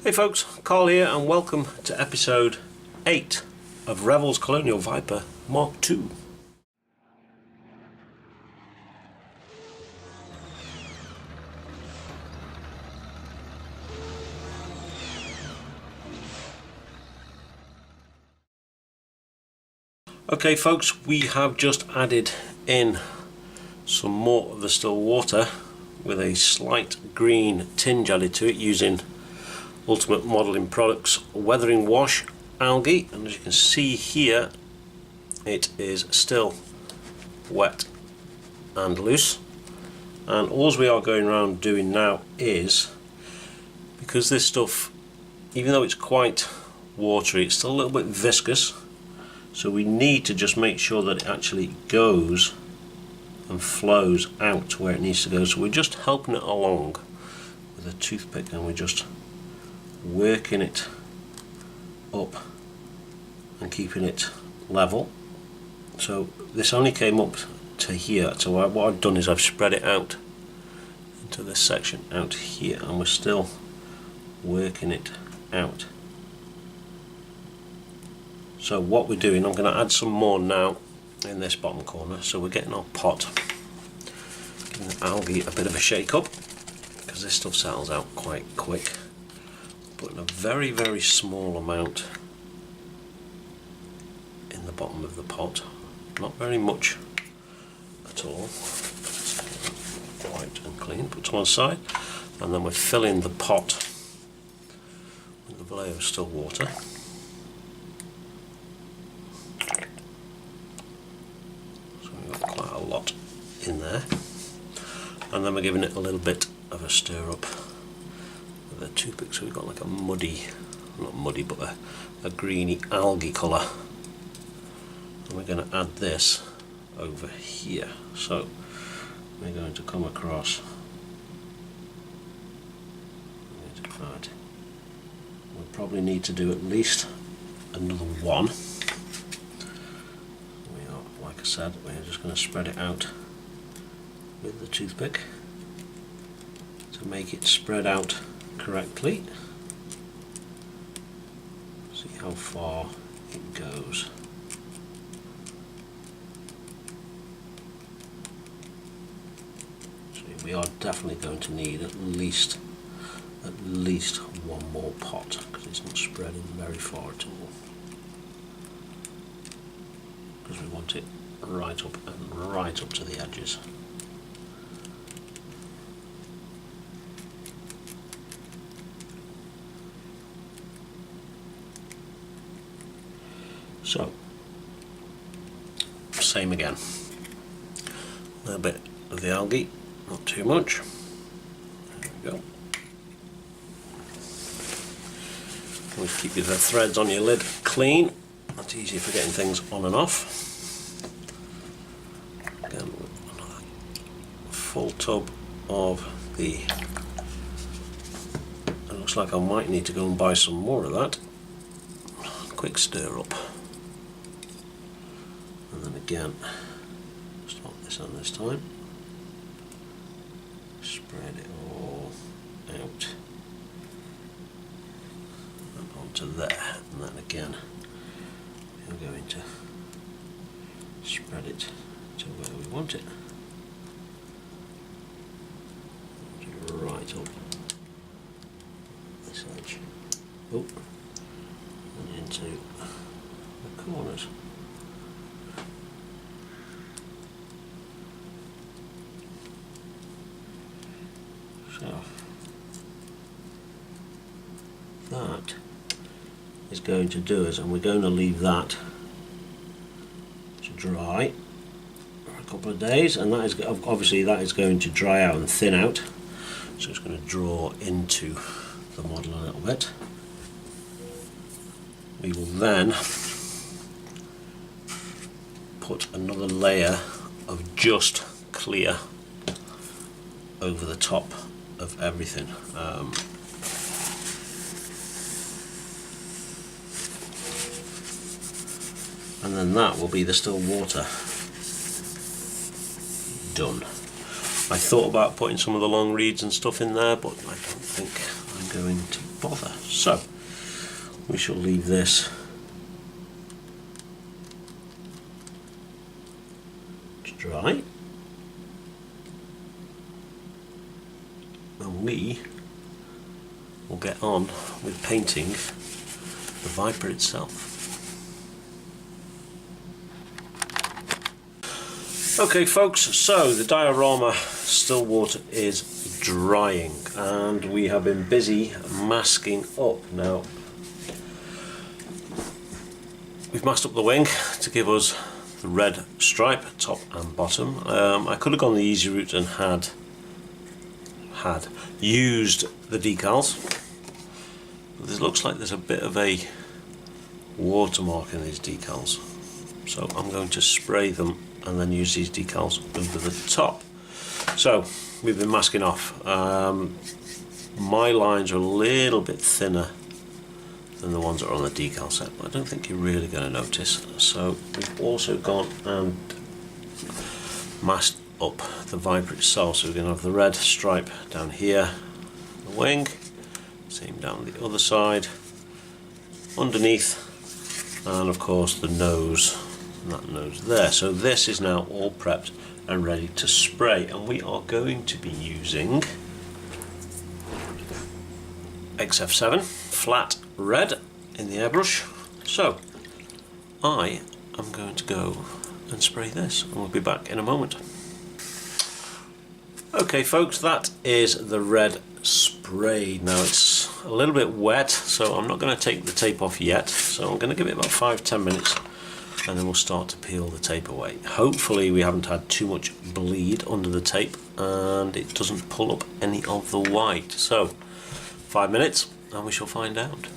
Hey folks, Carl here and welcome to episode 8 of Revell's Colonial Viper Mark II. Okay folks, we have just added in some more of the Stillwater with a slight green tinge added to it using Ultimate Modelling Products Weathering Wash Algae, and as you can see here it is still wet and loose, and all we are going around doing now is, because this stuff, even though it's quite watery, it's still a little bit viscous, so we need to just make sure that it actually goes and flows out to where it needs to go. So we're just helping it along with a toothpick and we're just working it up and keeping it level. So this only came up to here, so what I've done is I've spread it out into this section out here, and we're still working it out. So what we're doing, I'm going to add some more now in this bottom corner. So we're getting our pot, giving the algae a bit of a shake up because this stuff settles out quite quick. Putting a very, very small amount in the bottom of the pot, not very much at all. White and clean, put to one side, and then we're filling the pot with the Vallejo Stillwater. So we've got quite a lot in there, and then we're giving it a little bit of a stir up with a toothpick, so we've got like a muddy, not muddy, but a greeny algae colour. And we're going to add this over here. So we're going to come across, we'll probably need to do at least another one. We are, like I said, we're just going to spread it out with the toothpick to make it spread out correctly. See how far it goes. So we are definitely going to need at least one more pot, because it's not spreading very far at all, because we want it right up and right up to the edges. So, same again. A little bit of the algae, not too much. There we go. Always keep the threads on your lid clean. That's easier for getting things on and off. Again, another full tub of the. It looks like I might need to go and buy some more of that. Quick stir up. And then again, start this on this time, spread it all out and onto there, and then again we're going to spread it to where we want it, right up this edge, and into the corners. So that is going to do us, and we're going to leave that to dry for a couple of days, and that is obviously that is going to dry out and thin out, so it's going to draw into the model a little bit. We will then put another layer of just clear over the top of everything. And then that will be the Stillwater done. I thought about putting some of the long reeds and stuff in there, but I don't think I'm going to bother. So we shall leave this to dry, and we will get on with painting the Viper itself. Okay folks, so the diorama Stillwater is drying and we have been busy masking up. Now we've masked up the wing to give us the red stripe top and bottom. I could have gone the easy route and had used the decals, but it looks like there's a bit of a watermark in these decals, so I'm going to spray them and then use these decals over the top. So we've been masking off. My lines are a little bit thinner than the ones that are on the decal set, but I don't think you're really going to notice. So we've also gone and masked up the Viper itself, so we're going to have the red stripe down here, the wing, same down the other side, underneath, and of course the nose, and that nose there. So this is now all prepped and ready to spray, and we are going to be using XF7 flat red in the airbrush. So I am going to go and spray this, and we'll be back in a moment. Okay folks, that is the red sprayed. Now it's a little bit wet, so I'm not going to take the tape off yet, so I'm going to give it about 5-10 minutes and then we'll start to peel the tape away. Hopefully we haven't had too much bleed under the tape and it doesn't pull up any of the white. So 5 minutes and we shall find out.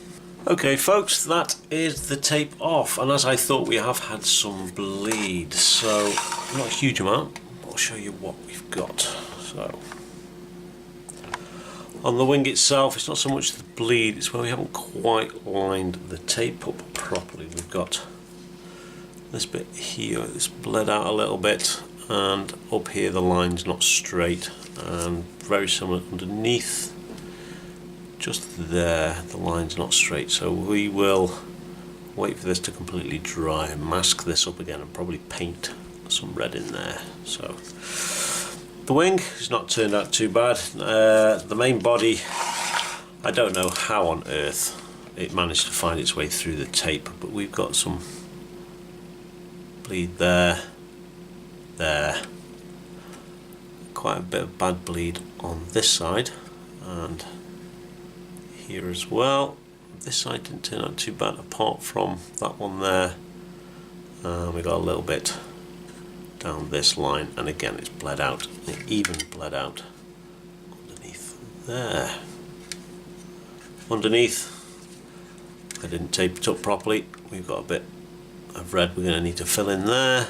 Okay folks, that is the tape off, and as I thought, we have had some bleed, so not a huge amount. I'll show you what we've got. So on the wing itself, it's not so much the bleed, it's where we haven't quite lined the tape up properly. We've got this bit here, it's bled out a little bit, and up here the line's not straight, and very similar underneath. Just there, the line's not straight, so we will wait for this to completely dry and mask this up again and probably paint some red in there. So the wing has not turned out too bad. The main body, I don't know how on earth it managed to find its way through the tape, but we've got some bleed there, quite a bit of bad bleed on this side, and here as well. This side didn't turn out too bad apart from that one there. We got a little bit down this line, and again it's bled out. It even bled out underneath there. Underneath, I didn't tape it up properly. We've got a bit of red we're going to need to fill in there,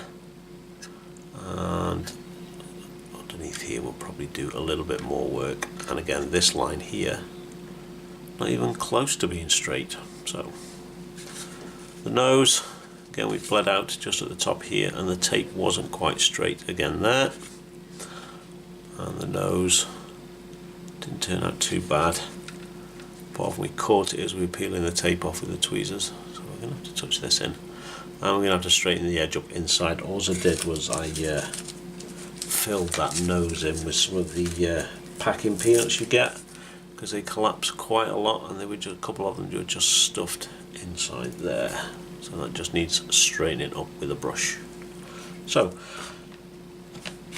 and underneath here we'll probably do a little bit more work. And again, this line here, not even close to being straight. So the nose, again, we've bled out just at the top here, and the tape wasn't quite straight again there. And the nose didn't turn out too bad, apart from we caught it as we were peeling the tape off with the tweezers. So we're going to have to touch this in, and we're going to have to straighten the edge up inside. All I did was I filled that nose in with some of the packing peanuts you get, because they collapse quite a lot, and they were just, a couple of them were just stuffed inside there. So that just needs straightening up with a brush. So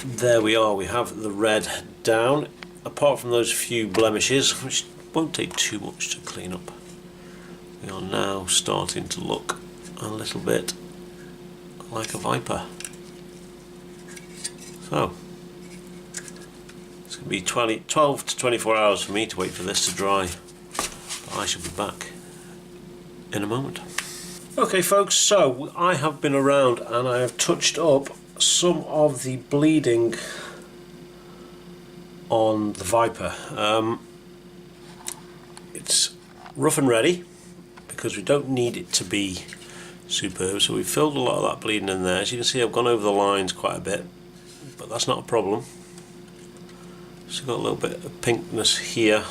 there we are, we have the red down. Apart from those few blemishes, which won't take too much to clean up, we are now starting to look a little bit like a Viper. So it's going to be 12 to 24 hours for me to wait for this to dry, but I shall be back in a moment. Okay folks, so I have been around and I have touched up some of the bleeding on the Viper. It's rough and ready because we don't need it to be superb, so we've filled a lot of that bleeding in there. As you can see, I've gone over the lines quite a bit, but that's not a problem. So got a little bit of pinkness here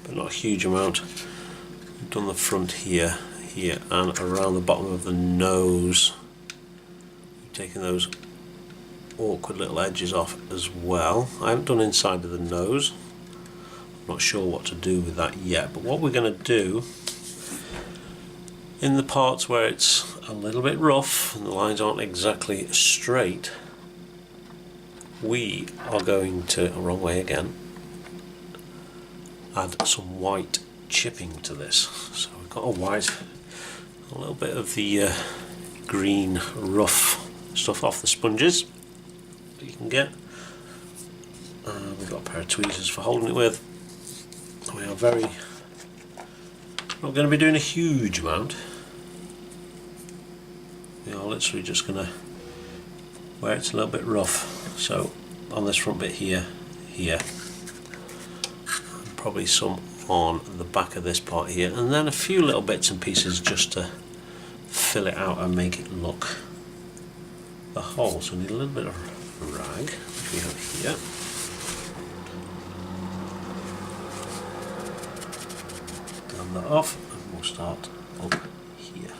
but not a huge amount. We've done the front here, here, and around the bottom of the nose. We've taken those awkward little edges off as well. I haven't done inside of the nose. I'm not sure what to do with that yet, but what we're going to do in the parts where it's a little bit rough and the lines aren't exactly straight, we are going to, wrong way again, add some white chipping to this. So we've got a white, a little bit of the green rough stuff off the sponges that you can get. We've got a pair of tweezers for holding it with. We are not going to be doing a huge amount. We are literally just going to, where it's a little bit rough, so on this front bit here, and probably some on the back of this part here, and then a few little bits and pieces just to fill it out and make it look the whole. So we need a little bit of rag, which we have here. Glove that off, and we'll start up here.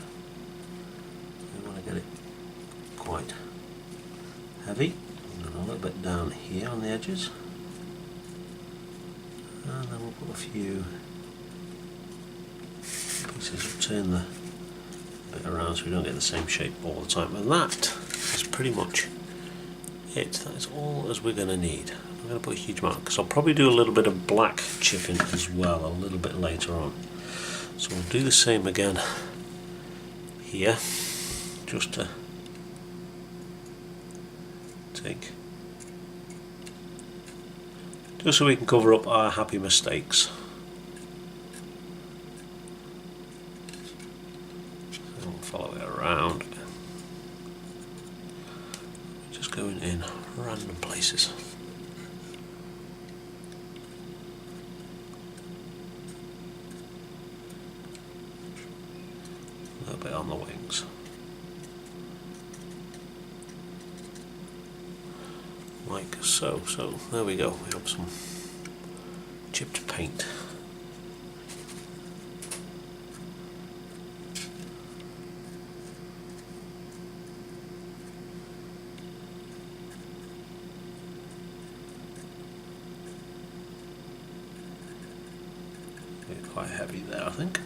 We want to get it quite heavy, and a little bit down here on the edges, and then we'll put a few pieces, turn the bit around so we don't get the same shape all the time, and that is pretty much it. That is all as we're going to need. I'm going to put a huge amount because I'll probably do a little bit of black chipping as well a little bit later on. So we'll do the same again here, just to take, just so we can cover up our happy mistakes. So we'll follow it around, just going in random places. A little bit on the wings. Like so. So there we go. We have some chipped paint. Get quite heavy there, I think.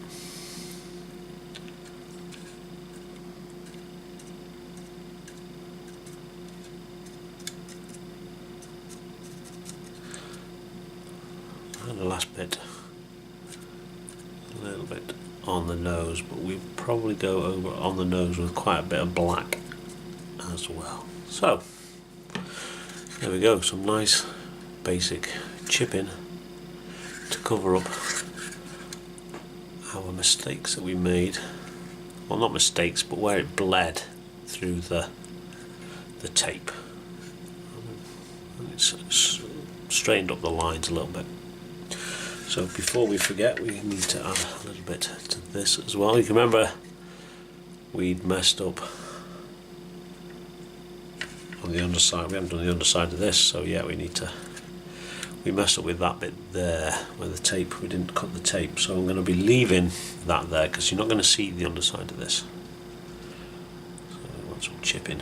And the last bit, a little bit on the nose, but we probably go over on the nose with quite a bit of black as well. So there we go, some nice basic chipping to cover up our mistakes that we made. Well, not mistakes, but where it bled through the tape. And it's straightened up the lines a little bit. So before we forget, we need to add a little bit to this as well. You can remember we'd messed up on the underside. We haven't done the underside of this, so yeah, we messed up with that bit there where the tape, we didn't cut the tape, so I'm going to be leaving that there because you're not going to see the underside of this. So we want some chipping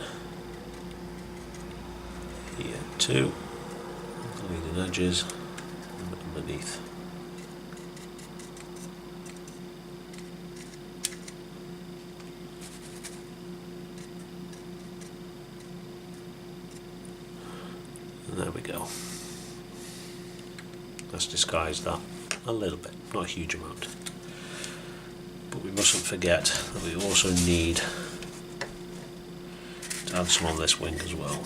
here too, the leading edges and underneath. And there we go. Let's disguise that a little bit, not a huge amount. But we mustn't forget that we also need to add some on this wing as well.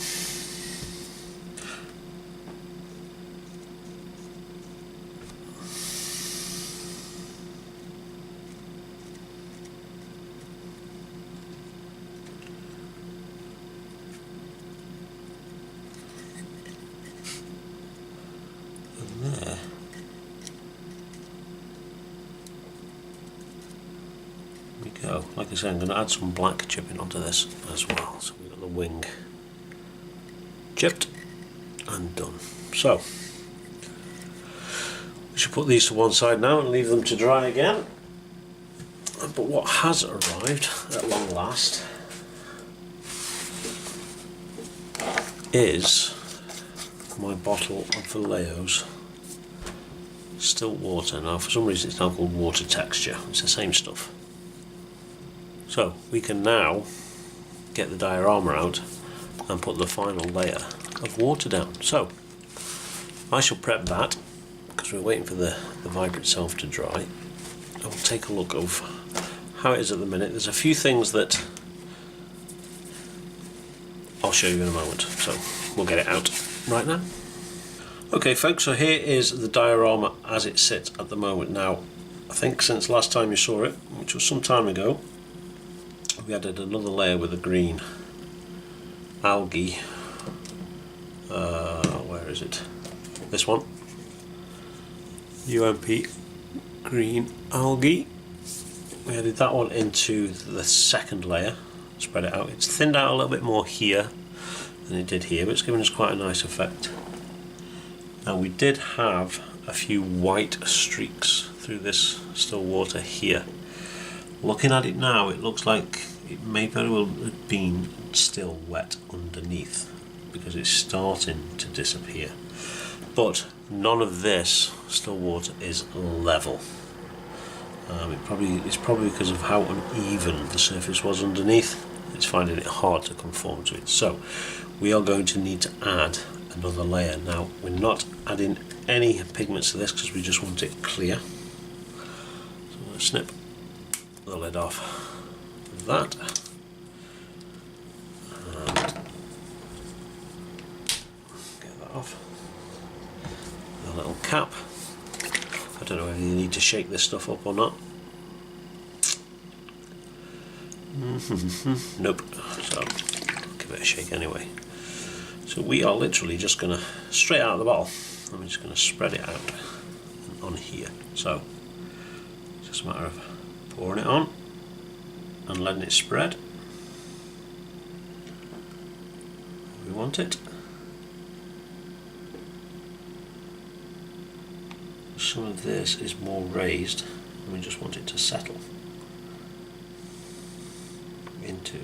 There we go. Like I say, I'm going to add some black chipping onto this as well. So we've got the wing chipped and done. So we should put these to one side now and leave them to dry again. But what has arrived at long last is my bottle of Vallejo's Stillwater. Now for some reason it's now called water texture. It's the same stuff. So we can now get the diorama out and put the final layer of water down. So I shall prep that because we're waiting for the Viper itself to dry. I will take a look of how it is at the minute. There's a few things that I'll show you in a moment, so we'll get it out right now. Okay folks, so here is the diorama as it sits at the moment. Now I think since last time you saw it, which was some time ago, we added another layer with a green algae. Where is it? This one. UMP green algae. We added that one into the second layer, spread it out. It's thinned out a little bit more here than it did here, but it's given us quite a nice effect. Now we did have a few white streaks through this still water here. Looking at it now, it looks like it may very well have been still wet underneath because it's starting to disappear. But none of this still water is level. It's probably because of how uneven the surface was underneath. It's finding it hard to conform to it. So we are going to need to add another layer. Now we're not adding any pigments to this because we just want it clear. So I'm going to snip the lid off of that. And get that off. The little cap. I don't know whether you need to shake this stuff up or not. Nope. So give it a shake anyway. So we are literally just going to, straight out of the bottle, I'm just going to spread it out on here. So it's just a matter of pouring it on and letting it spread. We want it. Some of this is more raised and we just want it to settle into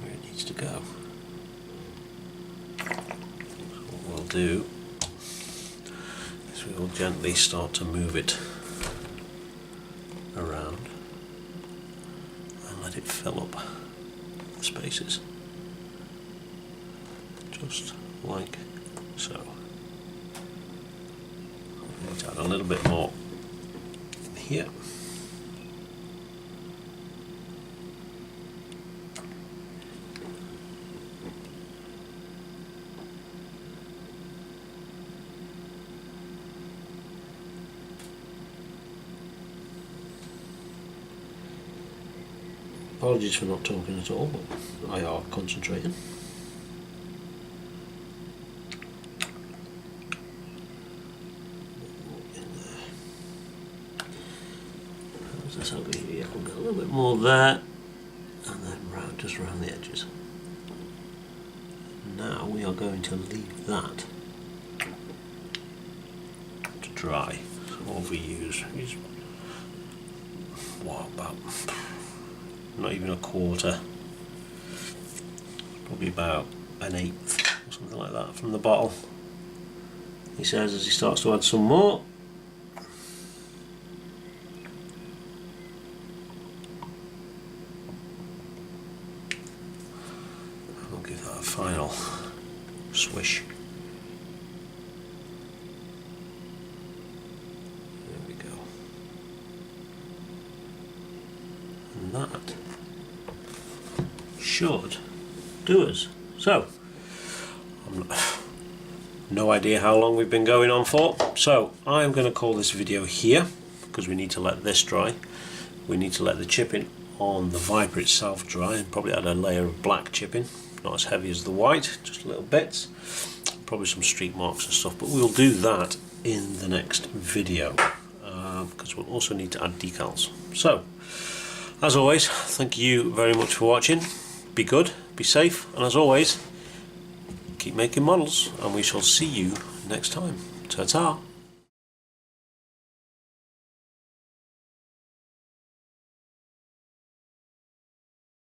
where it needs to go. So what we'll do is we will gently start to move it around and let it fill up the spaces, just like so. Let's add a little bit more here. Apologies for not talking at all, but I are concentrating. This over here, we'll get a little bit more there, and then round, just around the edges. Now we are going to leave that to dry. So what we use what, about not even a quarter, probably about an eighth or something like that from the bottle. He says as he starts to add some more. I'll give that a final swish. There we go. And that should do us. So, no idea how long we've been going on for, so I'm going to call this video here because we need to let this dry. We need to let the chipping on the Viper itself dry and probably add a layer of black chipping, not as heavy as the white, just little bits, probably some streak marks and stuff, but we'll do that in the next video because we'll also need to add decals. So as always, thank you very much for watching. Be good, be safe, and as always, keep making models, and we shall see you next time. Ta-ta!